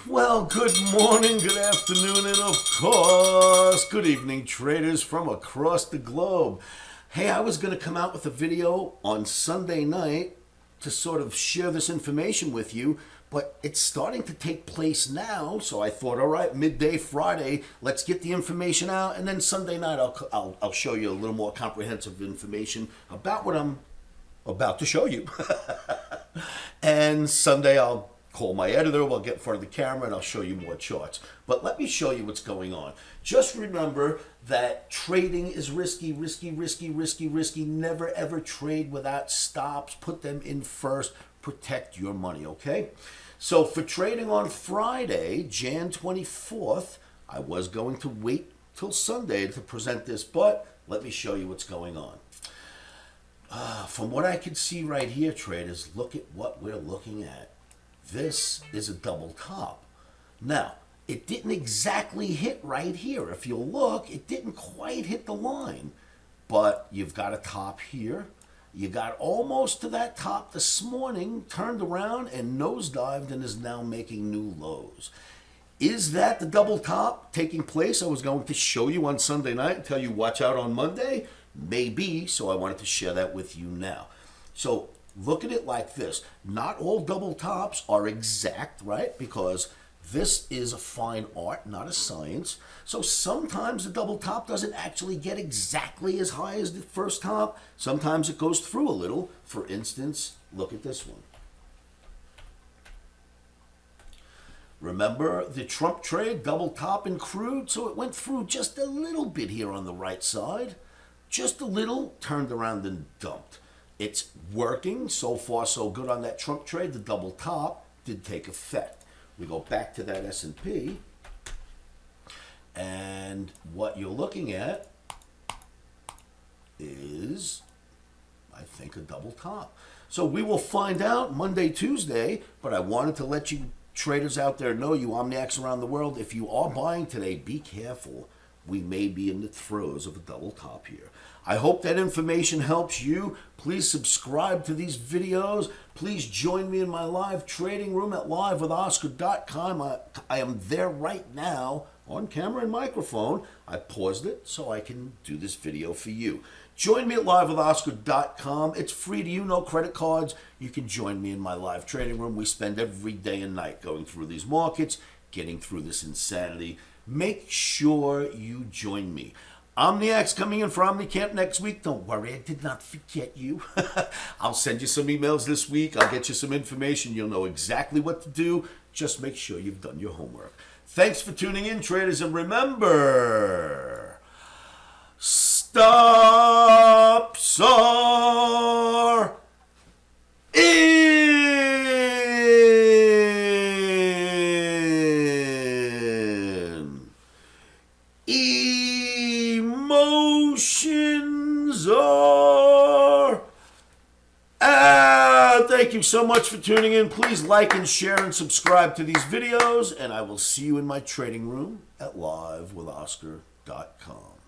Well, good morning, good afternoon, and of course, good evening, traders from across the globe. Hey, I was going to come out with a video on Sunday night to sort of share this information with you, but it's starting to take place now, so I thought, all right, midday Friday, let's get the information out, and then Sunday night I'll show you a little more comprehensive information about what I'm about to show you. And Sunday I'll call my editor, we'll get in front of the camera, and I'll show you more charts. But let me show you what's going on. Just remember that trading is risky, risky, risky, risky, risky. Never ever trade without stops. Put them in first. Protect your money, okay? So for trading on Friday, Jan 24th, I was going to wait till Sunday to present this, but let me show you what's going on. From what I can see right here, traders, look at what we're looking at. This is a double top. Now, it didn't exactly hit right here. If you look, it didn't quite hit the line. But you've got a top here. You got almost to that top this morning, turned around and nosedived and is now making new lows. Is that the double top taking place? I was going to show you on Sunday night and tell you watch out on Monday. Maybe, so I wanted to share that with you now. So look at it like this. Not all double tops are exact, right? Because this is a fine art, not a science. So sometimes the double top doesn't actually get exactly as high as the first top. Sometimes it goes through a little. For instance, look at this one. Remember the Trump trade, double top in crude? So it went through just a little bit here on the right side. Just a little, turned around and dumped. It's working. So far, so good on that Trump trade. The double top did take effect. We go back to that S&P. And what you're looking at is, I think, a double top. So we will find out Monday, Tuesday. But I wanted to let you traders out there know, you Omniacs around the world, if you are buying today, be careful. We may be in the throes of a double top here. I hope that information helps you. Please subscribe to these videos. Please join me in my live trading room at livewithoscar.com. I am there right now on camera and microphone. I paused it so I can do this video for you. Join me at livewithoscar.com. It's free to you, no credit cards. You can join me in my live trading room. We spend every day and night going through these markets, getting through this insanity. Make sure you join me. OMNIAC's coming in for OMNICAMP next week. Don't worry, I did not forget you. I'll send you some emails this week. I'll get you some information. You'll know exactly what to do. Just make sure you've done your homework. Thanks for tuning in, traders. And remember, stops are in. Emotions are out. Thank you so much for tuning in. Please like and share and subscribe to these videos, and I will see you in my trading room at livewithoscar.com.